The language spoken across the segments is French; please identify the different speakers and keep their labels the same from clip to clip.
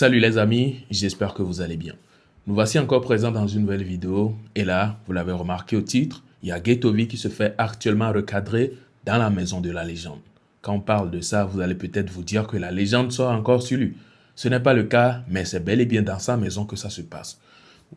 Speaker 1: Salut les amis, j'espère que vous allez bien. Nous voici encore présents dans une nouvelle vidéo et là, vous l'avez remarqué au titre, il y a Ghetto-V qui se fait actuellement recadrer dans la maison de la légende. Quand on parle de ça, vous allez peut-être vous dire que la légende sort encore sur lui. Ce n'est pas le cas, mais c'est bel et bien dans sa maison que ça se passe.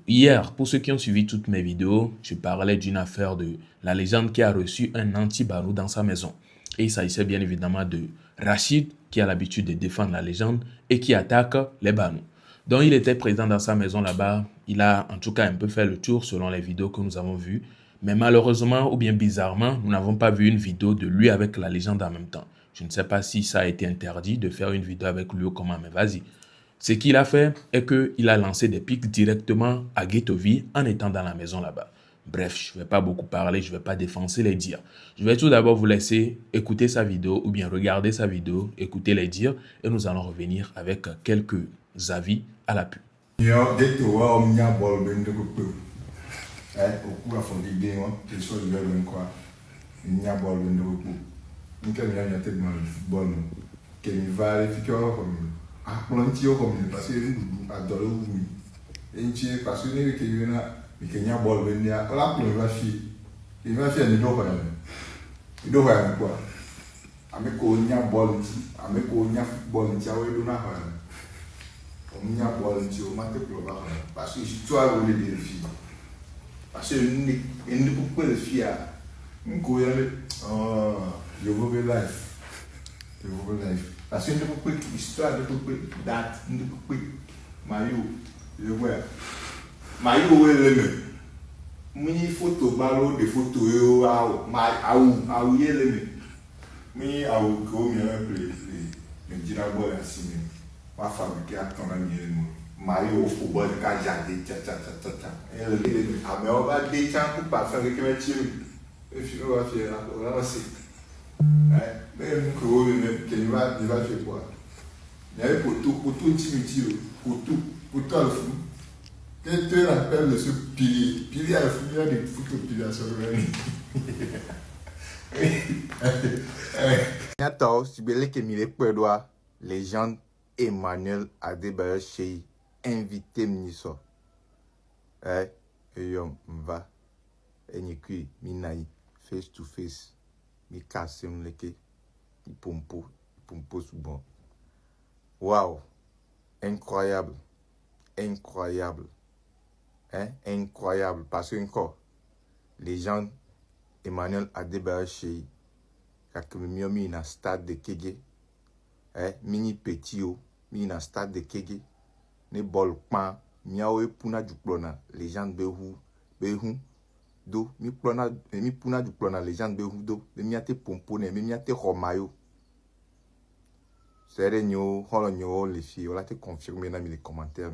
Speaker 1: Hier, pour ceux qui ont suivi toutes mes vidéos, je parlais d'une affaire de la légende qui a reçu un anti-Banou dans sa maison. Et il s'agissait bien évidemment de Rachid, qui a l'habitude de défendre la légende et qui attaque les Banous. Donc il était présent dans sa maison là-bas. Il a en tout cas un peu fait le tour selon les vidéos que nous avons vues. Mais malheureusement ou bien bizarrement, nous n'avons pas vu une vidéo de lui avec la légende en même temps. Je ne sais pas si ça a été interdit de faire une vidéo avec lui ou comment, mais vas-y. Ce qu'il a fait est qu'il a lancé des pics directement à Ghetto-V en étant dans la maison là-bas. Bref, je ne vais pas beaucoup parler, je ne vais pas défoncer les dires. Je vais tout d'abord vous laisser écouter sa vidéo ou bien regarder sa vidéo, écouter les dires et nous allons revenir avec quelques avis à l'appui.
Speaker 2: Parce que une beaucoup de filles une cohérence je veux life je veux life parce que une beaucoup histoire de beaucoup date une beaucoup maillot je vois maillot est le mini photo balo de photo yo au yé le mini au go mi un le dira boy assim va fabriquer à ton ami maillot au football ka jardin tcha ele a me o ba de chan ku pa fa que me tire e fi o va faire là c'est même que o que il va faire quoi mais pour tout timide pour tout le fou que te rappelle de ce pilier à la fumée de foot pilier sur le Attends, si belé que mi le perdoi légende Emmanuel Adebayo Shei invité mniso yo mva enyekui minai face to face mi kasem leke mi pompo souvent. Waouh, incroyable incroyable parce que encore légende Emmanuel Adebayo Shei kakemi mi na stade de Kege mini petit o mi na stade de Kege ne bol pan miawe puna juplona légende behu do mi puna juplona légende behu do be miate pompone me miate romayo sere nyo holo nyo les filles on l'a te confirmer dans les commentaires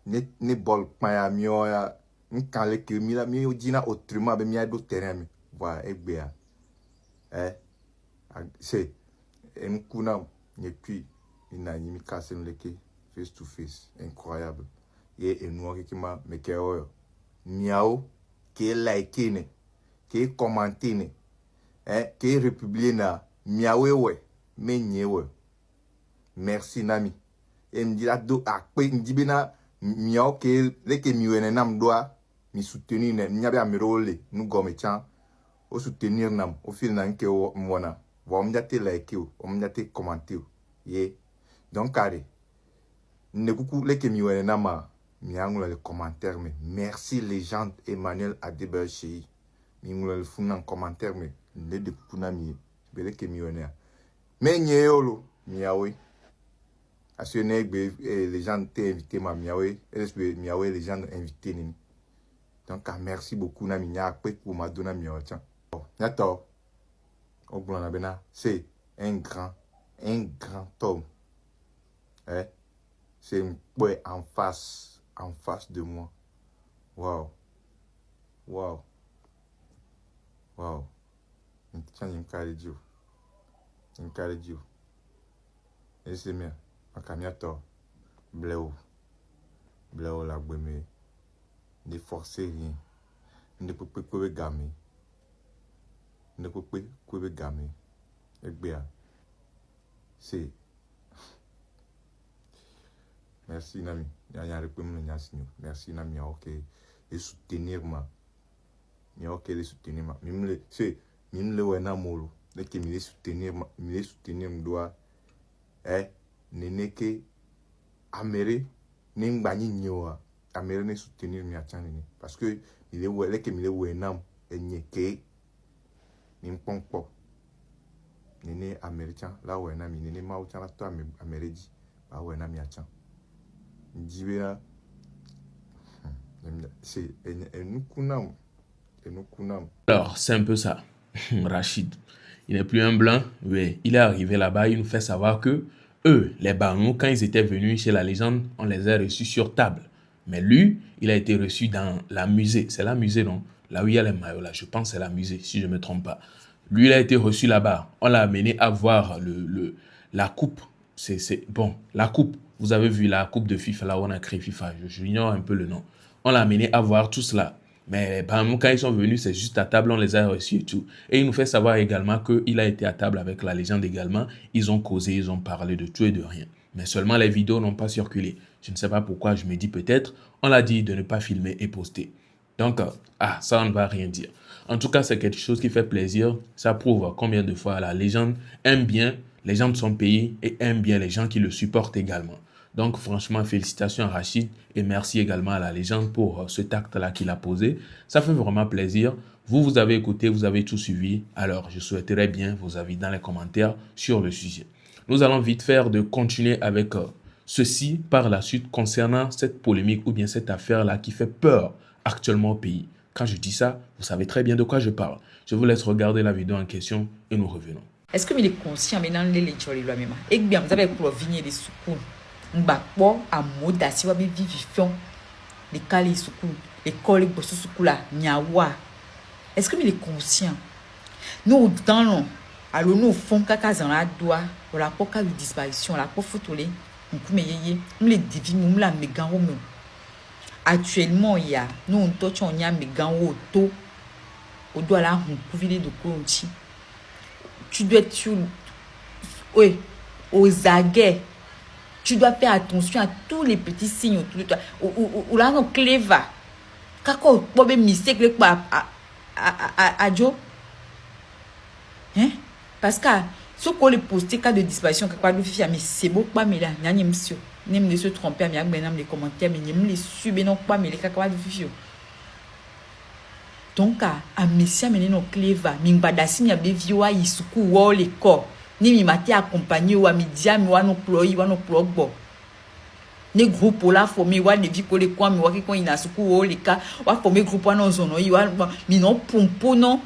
Speaker 2: ne bol pan ya mio ya nkan le ke mi la mi dina autrement be mi do terrain mi voilà egbea c'est un kuna nyekui ina nyimi kasen leke face to face incroyable et nous qui m'a mais que miao qui like ne qui commenter ne qui republier na miawe we menye we merci nami et me dit la do akpe ndi bina miao que leke miwene nam doa mi soutenir ne nyabe amirole nous gomme chan au soutenir nam au fil nan ke mona va me dire like o me dire commenter ye donc carré ne coucou les que mi nama mi angula les commentaires mais merci légende Emmanuel Adebayo Shei mi ngula le funa en commentaire mais le de kuna mi bele que mi wona mais nyelo miawe assuné légende t'es invité ma miawe et miawe légende invité ni donc merci beaucoup na mi nya pour ma dona mi tiens Nato au blanc bena c'est un grand homme c'est un boy en face de moi. Wow. Tiens, il me carré Dieu. Et c'est bien. Ma camiato. Bléo la gbeme. Ne forcer rien. Ne peut pas couper gamé. Et bien. C'est Merci, Nami. Merci, Nami. Ok. Et soutenir moi. Mais ok, les soutenir moi. Même le wena molo. Dès que me soutenir doit. Nene que améré. N'embani nyoa. Améré ne soutenir mi atchanini. Parce que il est ouais que me wena enyeke. Nimpongpo. Nene américain. Là wena mi nene ma outchan la toi amérédi. Bah wena mi atchan.
Speaker 1: Alors, c'est un peu ça. Rachid, il n'est plus un blanc. Oui, il est arrivé là-bas, il nous fait savoir que eux, les Banous, quand ils étaient venus chez la légende, on les a reçus sur table. Mais lui, il a été reçu dans la musée. C'est la musée, non? Là où il y a les maillots, là, je pense que c'est la musée, si je ne me trompe pas. Lui, il a été reçu là-bas. On l'a amené à voir la coupe. Bon, la coupe. Vous avez vu la coupe de FIFA, là où on a créé FIFA. J'ignore un peu le nom. On l'a amené à voir tout cela. Mais quand ils sont venus, c'est juste à table, on les a reçus et tout. Et il nous fait savoir également qu'il a été à table avec la légende également. Ils ont causé, ils ont parlé de tout et de rien. Mais seulement les vidéos n'ont pas circulé. Je ne sais pas pourquoi, je me dis peut-être, on l'a dit de ne pas filmer et poster. Donc, ça, on ne va rien dire. En tout cas, c'est quelque chose qui fait plaisir. Ça prouve combien de fois la légende aime bien les gens de son pays et aime bien les gens qui le supportent également. Donc, franchement, félicitations à Rachid et merci également à la légende pour ce acte-là qu'il a posé. Ça fait vraiment plaisir. Vous avez écouté, vous avez tout suivi. Alors, je souhaiterais bien vos avis dans les commentaires sur le sujet. Nous allons vite faire de continuer avec ceci par la suite concernant cette polémique ou bien cette affaire-là qui fait peur actuellement au pays. Quand je dis ça, vous savez très bien de quoi je parle. Je vous laisse regarder la vidéo en question et nous revenons.
Speaker 3: Est-ce que il est conscient maintenant les lectures les lois même? Et bien vous avez pour venir les secours. Mbakpo à modasi wa vivifiant les cas les secours, l'école les bosses secours là, nyawa. Est-ce que il est conscient? Nous dans non, alors nous font caca dans la doigt, pour la poca de disparition, la pauvre photo les, nous les divines, nous la méga homme. Actuellement il y a, nous on touche on y a méga auto, au doigt là on couvre de coulonti. Tu dois être sur, oui, aux aguets. Tu dois faire attention à tous les petits signes autour de toi. Ou là, on cléva. Quand on peut même mystère à Joe. Hein? Parce que ce qu'on les posté cas de disparition, mais c'est beau pas, mais là, il y a un monsieur. Il y a se tromper, il y a les commentaires, mais il y a les subir, non pas, mais les cacahuètes de fille. Donc, à monsieur, mais non cléva. Mimbadasi, il y a des vieux, ils secouent les corps. Ni mi mati accompagné ou amidia mi wa no ployi wa no plogbo ne groupe la formé wa ne viko le kwa mi wa ki kon ina suku o le ka wa formé groupe wa no zono yi wa mi no pompo no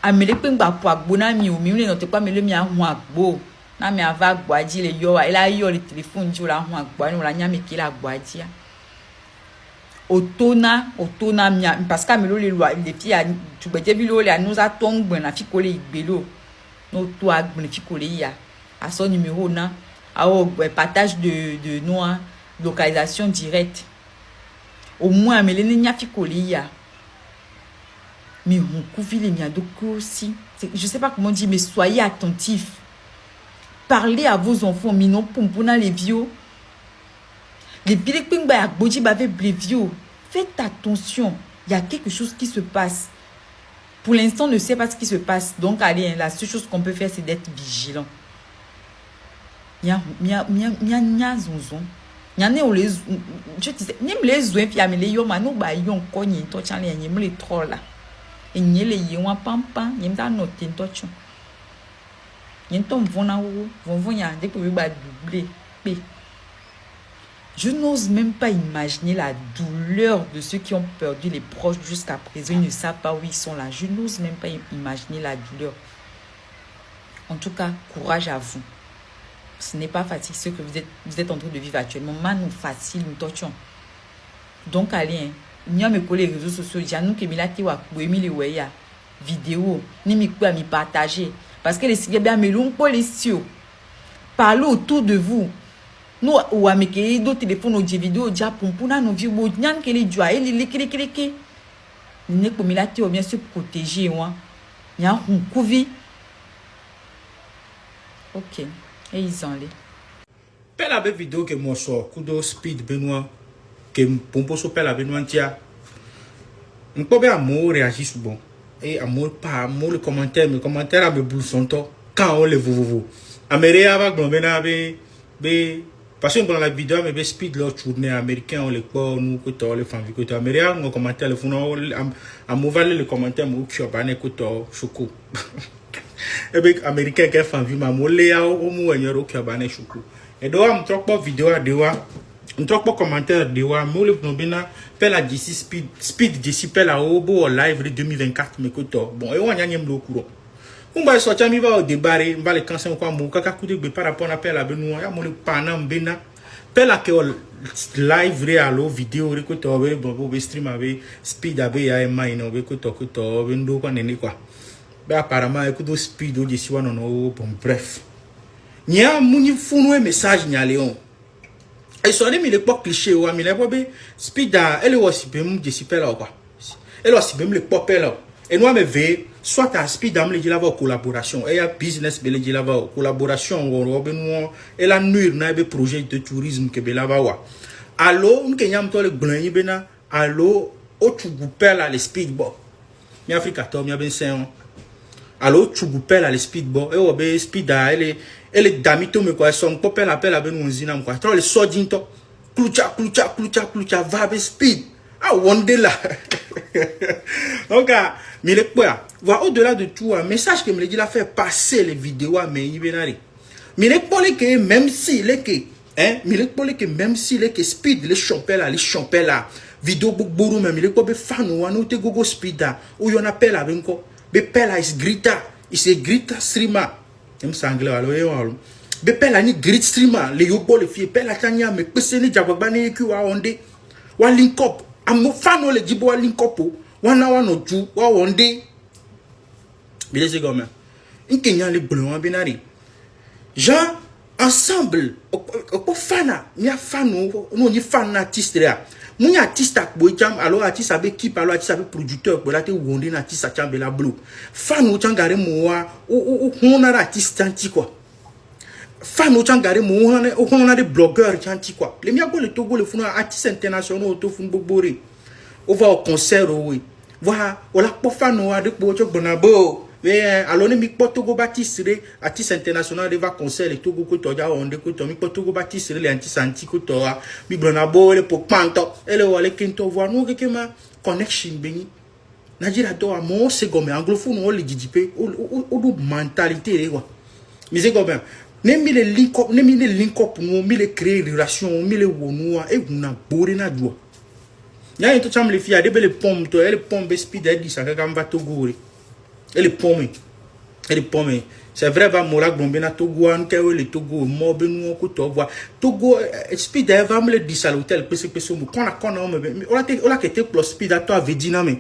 Speaker 3: amele pe ngba po agbo na mi o mi le no te pa mele mi ahun agbo na mi ava agbo aji le yo wa ela yo le telephone ji o la ahun agbo ni o la nya mi ki la agbo aji otona mi parce que amelo le loi les filles tu gbeje bi lo le nous a tongben na fiko le igbelo no to agnificolia à son numéro na au partage de noix localisation directe au moins mais les nya ficolia mais on couvre les miens donc aussi je sais pas comment dire mais soyez attentifs parlez à vos enfants mais non pompona les vieux les biliping ba boji ba avec les vieux faites attention il y a quelque chose qui se passe. Pour l'instant, on ne sait pas ce qui se passe. Donc, allez, la seule chose qu'on peut faire, c'est d'être vigilant. Je disais, même les zones, puis les yoma, nous, bah, yon cogne, toi, tiens, les trolls là. Et n'y les yon, pampan, n'y a noté, toi, tu. N'y tombe, vont, y a des que vous doubler. Je n'ose même pas imaginer la douleur de ceux qui ont perdu les proches jusqu'à présent. Ils ne savent pas où ils sont là. Je n'ose même pas imaginer la douleur. En tout cas, courage à vous. Ce n'est pas facile ce que vous êtes en train de vivre actuellement. Nous facile, nous torturons. Donc, allez, nous avons mes les réseaux sociaux. Nous qui les vidéo, ni mi partager. Parce que les signes bien mais l'on peut les sur. Parlez autour de vous. Nous ou ameke do téléphone au vidéo dia pompuna no vieux nyan que les joie et les keke ne comme il a été bien se protéger moi nya couvi. OK et ils en les
Speaker 4: Pelle avec vidéo que moi sort, kudo speed Benoît, que pompo so pelle avec Benoît tia. On peut bien amour réagir souvent. Et amour pas amour les commentaires à me bousson quand on les vous. Améria va glomena be parce que dans la vidéo mais be speed leur tourner américain on les quoi nous que toi les femmes que toi Améria on commentaire le fond amour valer les commentaires moi qui va ne que toi choukou. Et bien américain qui femme vie ma molé au moins euro qui va ne choukou. Et donc on trouve pas vidéo à dewa on trouve pas commentaire dewa moi le glomena pelle à DC speed DC pelle à obo live de 2024 mais que toi bon et on y a le courant. On va sortir mi va au débat on va les cancer quoi mon kaka coup de par rapport à appel à Benoît ya mon panam bena pela que live réalo vidéo que to bon stream avec speed avec ya mai no que to vendo quoi nene quoi ba apparemment écoute speed au d'ici non bon bref nya muni funu message nya léon et so mi le pop cliché wa mi le pop speed elle aussi bem je super là quoi elle aussi bem le pop là et nous me veille soit à speed dans les la collaboration et à business be les la collaboration on ben et la nuire na be projet de tourisme que be la wa allo on kenyam to le glan bena allo o tugupela le speedball mi africa to mi ben sen allo tugupela le speedball et o be speed elle damito me quoi son popel appel à ben on zinam quoi trop le sodinto klucha va be speed ah wonder là donc mais le quoi voir au-delà de tout un message que me dit la fait passer les vidéos à mes ibenari mais le pour que même si les que hein mais le pour que même si les que speed les champel là vidéo bourou même le ko be fan ou anote gogo speed ou yon appelle avec ko be pela is grita streamer même sanglais alors yo be pela ni grit streamer le yo le fie pela tanya me pese ni jabagba ni ku wa onde wa link up am fan o le jibo wa link up wana oju wa onde mais c'est comme une Kenyan les blancs benari gens ensemble au fana ni fan no ni fan artiste là mon artiste a boyam alors artiste avec équipe alors artiste avec producteur pour la te wonde na artiste a chambela blue fan o changare moa o on a artiste anti quoi fan o changare mo on a des blogueurs anti quoi les miago le Togo le font artiste international to fun bobore on va au concert oui voilà on la pour fan o de bojo bonabo mais alors mi Togo Baptiste artiste international de va concert et Togo ko to ja onde ko to mi Togo Baptiste les anti ko to mi bonabo le pour panto ele wale kinto voir no que ma connection beni Nigeria do amo c'est comme anglophone on le didipe o mentalité quoi mais c'est comme ne mi le link up no mi le créer relation mi le wonu e guna bore na joie ya into cham le fia de bele pomme to ele pomme speed e di saka gamba Togo ele pomme c'est vrai va mola gombe na Togo an ke le Togo mo benu ko to voir Togo speed e va me le di à l'hôtel pese mo kona me on a que te plus speed à toi vedina me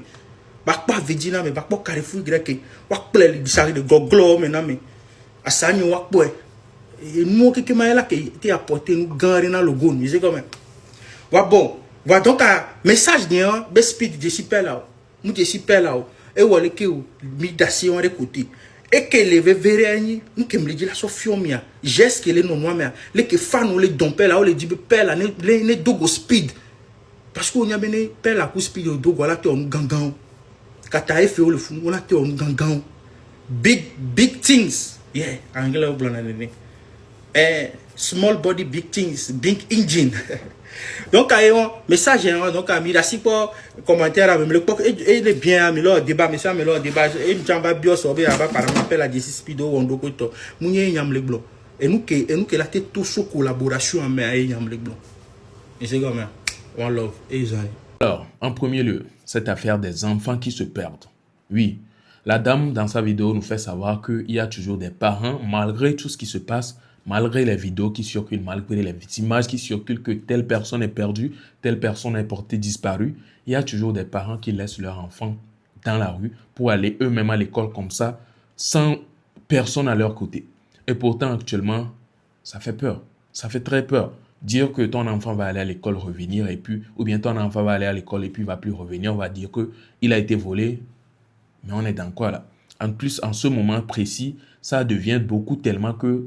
Speaker 4: ba pa vedina me ba po Carrefour grec wa ple le di sa de goglo me na me asani wa po et nous que ma la que te apporter nous gare na logo ni c'est comme wa bon wa donc message ni be speed je super là mu je super là et wale que mi dasi on de côté et que les verrani nous que me dit la sofiomia geste que les non moi mais les que fan ou les domper là ou les dit pelle là ne dogo speed parce qu'on y a bené pelle la coup speed dogo là te on gangan kata fait le fou on là te on gangan big things yeah anglais ou blanc né small body big things big engine donc un message donc ami la si pour commentaire avec le et le bien mais le débat mais ça mais le débat et j'en bio sorber aba par rappel à 10 speedo ondo ko to munye nyam le blanc et nous que la tête tout sous collaboration mais nyam le blanc et c'est comme one love et
Speaker 1: alors en premier lieu cette affaire des enfants qui se perdent. Oui, la dame dans sa vidéo nous fait savoir qu'il y a toujours des parents malgré tout ce qui se passe, malgré les vidéos qui circulent, malgré les images qui circulent que telle personne est perdue, telle personne est portée disparue, il y a toujours des parents qui laissent leurs enfants dans la rue pour aller eux-mêmes à l'école comme ça, sans personne à leur côté. Et pourtant, actuellement, ça fait peur. Ça fait très peur. Dire que ton enfant va aller à l'école, revenir, et puis, ou bien ton enfant va aller à l'école et puis va plus revenir, on va dire qu'il a été volé. Mais on est dans quoi là? En plus, en ce moment précis, ça devient beaucoup tellement que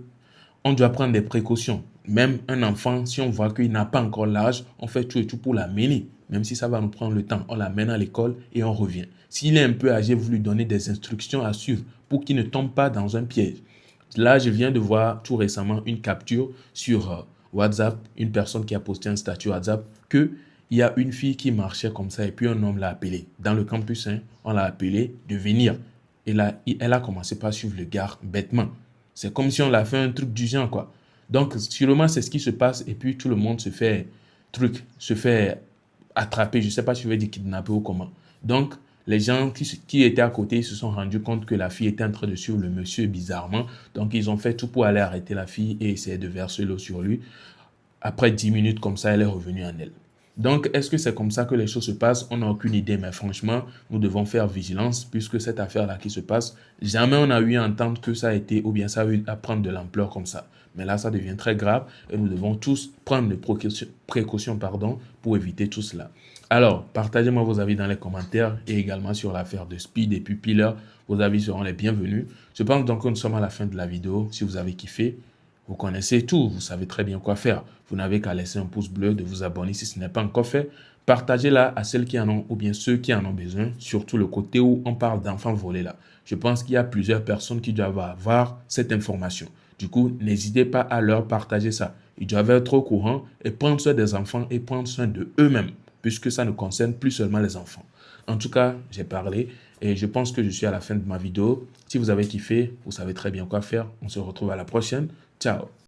Speaker 1: on doit prendre des précautions. même un enfant, si on voit qu'il n'a pas encore l'âge, on fait tout et tout pour l'amener. Même si ça va nous prendre le temps, on l'amène à l'école et on revient. S'il est un peu âgé, vous lui donnez des instructions à suivre pour qu'il ne tombe pas dans un piège. Là, je viens de voir tout récemment une capture sur WhatsApp, une personne qui a posté un statut WhatsApp qu'il y a une fille qui marchait comme ça et puis un homme l'a appelée. Dans le campus, on l'a appelée de venir. Et là, elle a commencé par suivre le gars bêtement. C'est comme si on l'a fait un truc du genre, quoi. Donc, sûrement, c'est ce qui se passe et puis tout le monde se fait attraper. Je ne sais pas si je vais dire kidnapper ou comment. Donc, les gens qui étaient à côté se sont rendus compte que la fille était en train de suivre le monsieur bizarrement. Donc, ils ont fait tout pour aller arrêter la fille et essayer de verser l'eau sur lui. Après 10 minutes comme ça, elle est revenue en elle. Donc, est-ce que c'est comme ça que les choses se passent? On n'a aucune idée, mais franchement, nous devons faire vigilance puisque cette affaire-là qui se passe, jamais on a eu à entendre que ça a été ou bien ça a eu à prendre de l'ampleur comme ça. Mais là, ça devient très grave et nous devons tous prendre des précautions pour éviter tout cela. Alors, partagez-moi vos avis dans les commentaires et également sur l'affaire de Speed et puis Pillar. Vos avis seront les bienvenus. Je pense donc que nous sommes à la fin de la vidéo. Si vous avez kiffé, vous connaissez tout, vous savez très bien quoi faire. Vous n'avez qu'à laisser un pouce bleu, de vous abonner si ce n'est pas encore fait. Partagez-la à celles qui en ont ou bien ceux qui en ont besoin, surtout le côté où on parle d'enfants volés là. Je pense qu'il y a plusieurs personnes qui doivent avoir cette information. Du coup, n'hésitez pas à leur partager ça. Ils doivent être au courant et prendre soin des enfants et prendre soin de eux-mêmes, puisque ça ne concerne plus seulement les enfants. En tout cas, j'ai parlé et je pense que je suis à la fin de ma vidéo. Si vous avez kiffé, vous savez très bien quoi faire. On se retrouve à la prochaine. Ciao.